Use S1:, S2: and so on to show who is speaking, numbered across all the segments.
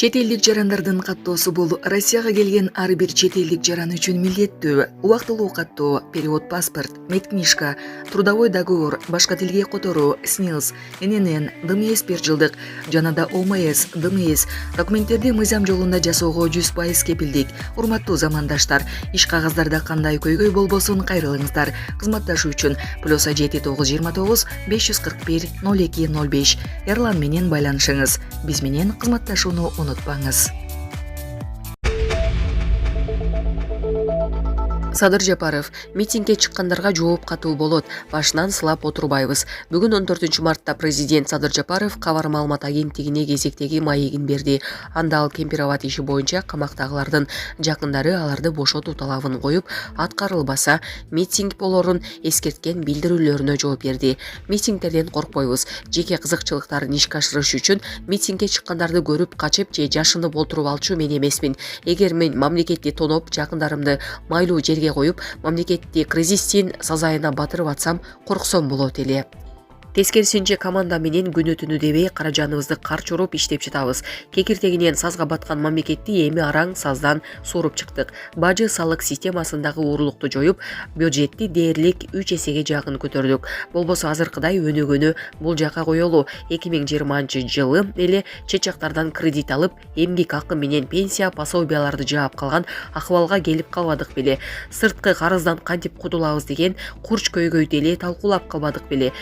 S1: Чет элдик жарандардын каттоосу бул Россияга келген ар бир чет элдик жаран үчүн милдеттүү. Убактылуу каттоо, перевод паспорт, медкнижка, трудовой договор, башка тилге которуу, СНИЛС, ННН, ДМС 1 жылдык жана да ОМС, ДМС документтерди мыйзам жолунда жасоого 100% кепилдик. Урматтуу замандаштар, иш кагаздарда кандай көйгөй болбосун кайрылыңыздар. Кызматташуу үчүн +7 929 541 02 05 Эрлан менен байланышыңыз. Биз менен кызматташууну унутпаңыз. Садыр Жапаров: митингге чыккандарга жооп катуу болот, башынан сылап отурбайбыз. Бүгүн 14 мартта президент Садыр Жапаров Кабар маалымат агенттигине кезектеги маегин берди. Анда ал Кемпироват иши боюнча камактагылардын жакындары аларды бошотуу талабын коюп, аткарылбаса митинг болорун эскерткен билдирүүлөрүнө жооп берди. Митингдерден коркпойбуз. Жеке кызыкчылыктарын ишке ашырыш үчүн митингге чыккандарды көрүп качып же жашынып отуруп алчу мен эмесмин. Эгер мен мамлекетти тоноп, жакындарымды майлуу жерге коюп, мамлекетти кризистин сазайына батырып атсам, корксом болот эле. Тескерисинче команда менен күнү түнү дебей каражаныбызды карч уруп иштеп жатабыз. Кекиртегинен сазга баткан мамлекетти эми араң саздан сууруп чыктык. Бажы салык системасындагы уурлукту жоюп, бюджетти дээрлик 3 эсеге жакын көтөрдүк. Болбосо азыркыдай өнүгөнү бул жака коелу. 2020-жылы эле чет жактардан кредит алып, эмгек акы менен пенсия пособияларды жаап калган акыбалга келип калбадык беле. Сырткы карыздан кантип кутулабыз деген курч көйгөйдү эле талкуулап калбадык беле.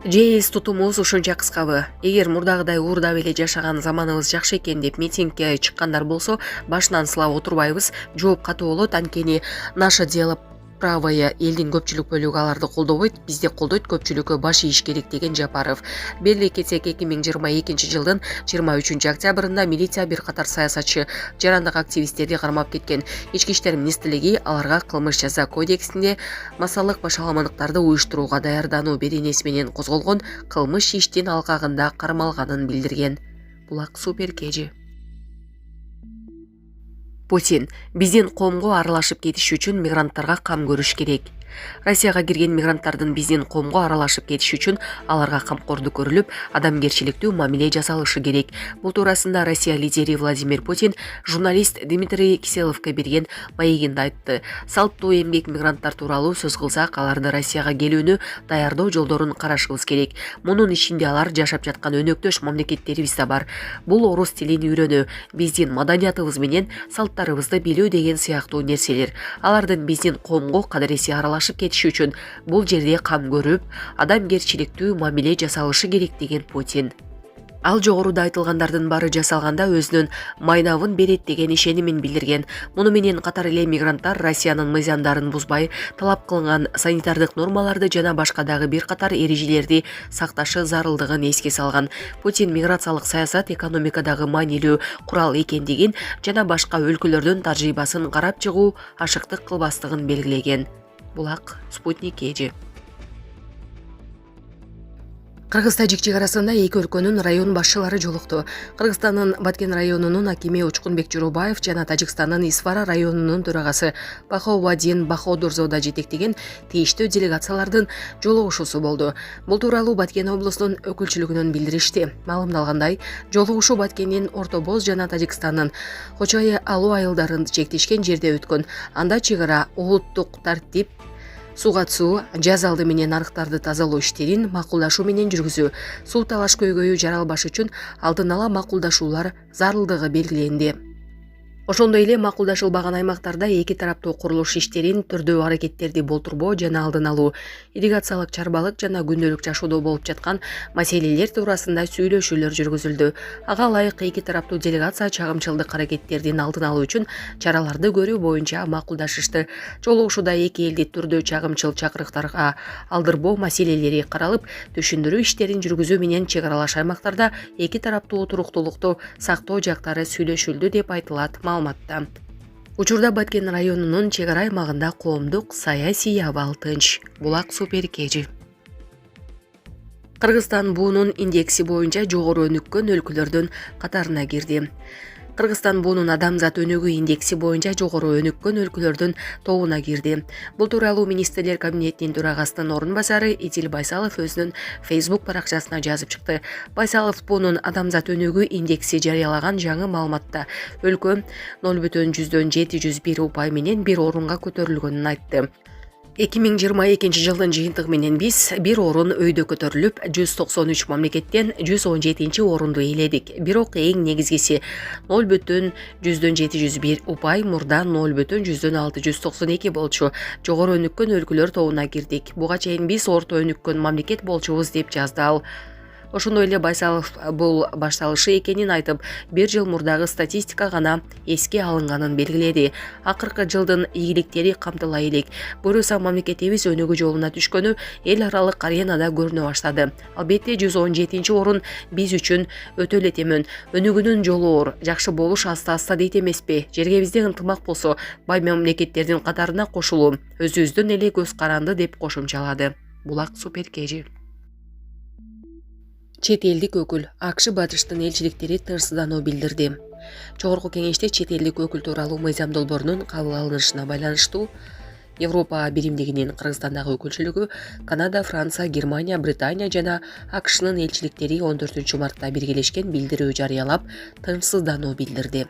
S1: Же тутумубуз ушунча кыскабы? Эгер мурдагыдай уурдап эле жашаган заманыбыз жакшы экен деп митингге чыккандар болсо, башынан сылап отурбайбыз, жооп катуу болот. Анткени наше дело правое, элдин көпчүлүк бөлүгү аларды колдобойт, бизди колдойт, көпчүлүккө баш ийиш керек деген Жапаров. Белгилей кетсек, 2022 жылдын 23 октябрында милиция бир катар саясатчы, жарандык активисттерди кармап кеткен. Ички иштер министрлиги аларга кылмыш жаза кодексинде массалык башаламандыктарды уюштурууга даярдануу беренеси менен козголгон кылмыш иштин алкагында кармалганын билдирген. Булак Супер Кежи. Путин: биздин коомго аралашып кетиш үчүн мигранттарга кам көрүш керек. Россияга кирген мигранттардын биздин коомго аралашып кетиш үчүн аларга камкордук көрүлүп, адамгерчиликтүү мамиле жасалышы керек. Бул туурасында Россия лидери Владимир Путин журналист Дмитрий Киселовго берген маегинде айтты. Салттуу эмгек мигранттар тууралуу сөз кылсак, аларды Россияга келүүнү даярдоо жолдорун карашыбыз керек. Мунун ичинде алар жашап жаткан өнөктөш мамлекеттерибиз да бар. Бул орус тилин үйрөнүү, биздин маданиятыбыз менен салттарыбызды билүү деген сыяктуу нерселер. Алардын биздин коомго кадыреси аралашып кетиши үчүн бул жерде кам көрүп, адамгерчиликтүү мамиле жасалышы керек деген Путин. Ал жогоруда айтылгандардын баары жасалганда өзүнүн майнабын берет деген ишенимин билдирген. Муну менен катар эле мигранттар Россиянын мыйзамдарын бузбай, талап кылынган санитардык нормаларды жана башка дагы бир катар эрежелерди сакташы зарылдыгын эске салган. Путин миграциялык саясат экономикадагы маанилүү курал экендигин жана башка өлкөлөрдүн тажрыйбасын карап чыгуу ашыктык кылбастыгын белгилеген. Булак Спутник Кежи. Кыргыз-Тажик чегарасында эки өлкөнүн район башчылары жолукту. Кыргызстандын Баткен районунун акими Учкунбек Журубаев жана Тажикстандын Исфара районунун төрагасы Баховадин Баходурзода жетектеген тийиштүү делегациялардын жолугушуусу болду. Бул тууралуу Баткен облусунун өкүлчүлүгүнөн билдиришти. Маалымдалгандай, жолугушуу Баткендин Орто Боз жана Тажикстандын Хочай Алуу айылдарын чектешкен жерде өткөн. Анда чегара, улуттук тартип, суга түсүү, жаз алды менен арыктарды тазалоо иштерин макулдашуу менен жүргүзүү, суу талаш көйгөйү жаралбаш үчүн алдын ала макулдашуулар зарылдыгы белгиленди. Ошондой эле макулдашылбаган аймактарда эки тараптуу курулуш иштерин түрдүү аракеттерди болтурбоо жана алдын алуу, ирригациялык чарбалык жана күндөлүк жашоодо болуп жаткан маселелер туурасында сүйлөшүүлөр жүргүзүлдү. Ага ылайык эки тараптуу делегация чагымчылдык аракеттердин алдын алуу үчүн чараларды көрүү боюнча макулдашышты. Жолугушууда эки элди түрдүү чагымчыл чакырыктарга алдырбоо маселелери каралып, түшүндүрүү иштерин жүргүзүү менен чек аралаш аймактарда эки тараптуу туруктуулукту сактоо жактары сүйлөшүлдү деп айтылат маалыматта. Учурда Баткен районунун чек ара аймагында коомдук саясий абал тынч. Булак Супер Кежи. Кыргызстан буунун индекси боюнча жогору өнүккөн өлкөлөрдүн катарына кирди. Кыргызстан буунун адамзат өнүгүү индекси боюнча жогору өнүккөн өлкөлөрдүн тобуна кирди. Бул тууралуу министрлер кабинетинин төрагасынын орун басары Идил Байсалов өзүнүн Facebook баракчасына жазып чыкты. Байсалов буунун адамзат өнүгүү индекси жарыялаган жаңы маалыматта өлкө 0,701 упай менен бир орунга көтөрүлгөнүн айтты. 2022 жылдын жыйынтыгы менен биз бир орун өйдө көтөрүлүп, 193 мамлекеттен 117 орунду ээледик. Бирок эң негизгиси 0,701 упай мурда 0,692 болчу. Жогору өнүккөн өлкөлөр тобуна кирдик. Буга чейин биз орто өнүккөн мамлекет болчубуз деп жазды ал. Ошондой эле Байсалов бул башталышы экенин айтып, бир жыл мурдагы статистика гана эске алынганын белгиледи. Акыркы жылдын ийгиликтери камтыла элек. Буюрса мамлекетибиз өнүгүү жолуна түшкөнү эл аралык аренада көрүнө баштады. Албетте 117 орун биз үчүн өтө эле темөн. Өнүгүүнүн жолу оор. Жакшы болуш аста-аста дейт эмеспи? Жерге бизде ынтымак болсо, бай мамлекеттердин катарына кошулуу өзүбүздүн эле көз каранды деп кошумчалады. Булак Суперкежи. Чет элдик өкүл АКШ батыштын элчиликтери тынчсыздануу билдирди. Жогорку кеңеште чет элдик өкүл тууралуу мыйзам долбоорунун кабыл алынышына байланыштуу Европа биримдигинин Кыргызстандагы өкүлчүлүгү Канада, Франция, Германия, Британия жана АКШнын элчиликтери 14 мартта биргелешкен билдирүү жарыялап, тынчсыздануу билдирди.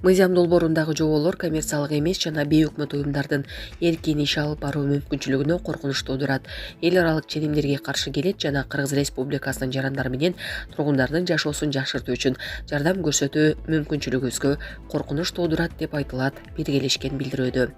S1: Мыйзам долбоорундагы жоболор коммерциялык эмес жана бейөкмөт уюмдардын эркин иш алып баруу мүмкүнчүлүгүнө коркунуч туудурат. Эл аралык ченемдерге каршы келет жана Кыргыз Республикасынын жарандары менен тургундардын жашоосун жакшыртуу үчүн жардам көрсөтүү мүмкүнчүлүгүбүзгө коркунуч туудурат деп айтылат биргелешкен билдирүүдө.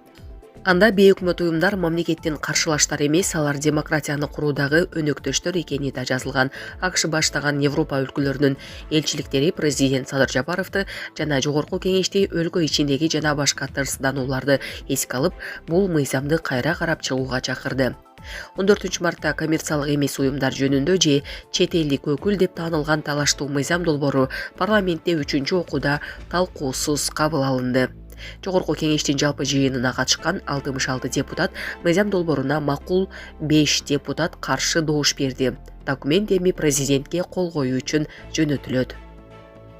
S1: Анда бейөкмөт уюмдар мамлекеттин каршылаштары эмес, алар демократияны куруудагы өнөктөштөр экени да жазылган. АКШ баштаган Европа өлкөлөрүнүн элчиликтери президент Садыр Жапаровду жана жогорку кеңешти өлкө ичиндеги жана башка тынчсызданууларды эске алып, бул мыйзамды кайра карап чыгууга чакырды. 14 мартта коммерциялык эмес уюмдар жөнүндө же чет элдик өкүл деп таанылган талаштуу мыйзам долбоору парламентте 3-окууда талкуусуз кабыл алынды. Жогорку кеңештин жалпы жыйынына катышкан 66 депутат мыйзам долбооруна макул, 5 депутат каршы добуш берди. Документ эми президентке кол коюу үчүн жөнөтүлөт.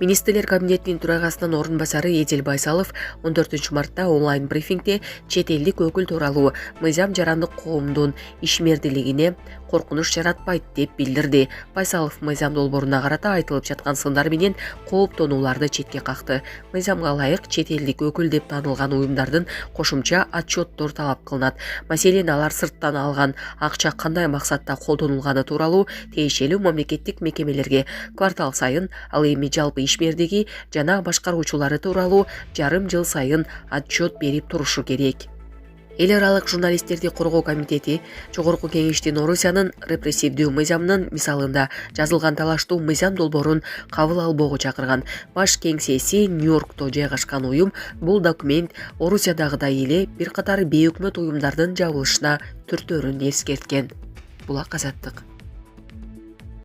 S1: Министрлер кабинетинин төрагасынын орун басары Идил Байсалов 14 мартта онлайн брифингде чет элдик өкүл тууралуу мыйзам жарандык коомдун ишмердилигине коркунуч жаратпайт деп билдирди. Байсалов мыйзам долбооруна карата айтылып жаткан сындар менен кооптонууларды четке какты. Мыйзамга ылайык чет элдик өкүл деп таанылган уюмдардын кошумча отчеттор талап кылынат. Маселен, алар сырттан алган акча кандай максатта колдонулганы тууралуу тиешелүү мамлекеттик мекемелерге квартал сайын, ал эми жалпы ишмердиги жана башкаруучулары тууралуу жарым жыл сайын отчет берип турушу керек. Эл аралык журналисттерди коргоо комитети жогорку кеңештин Орусиянын репрессивдүү мыйзамынын мисалында жазылган талаштуу мыйзам долбоорун кабыл албоого чакырган. Баш кеңсеси Нью-Йоркто жайгашкан уюм бул документ Орусиядагыдай эле бир катар бейөкмөт уюмдардын жабылышына түртөөрүн эскерткен. Булак Азаттык.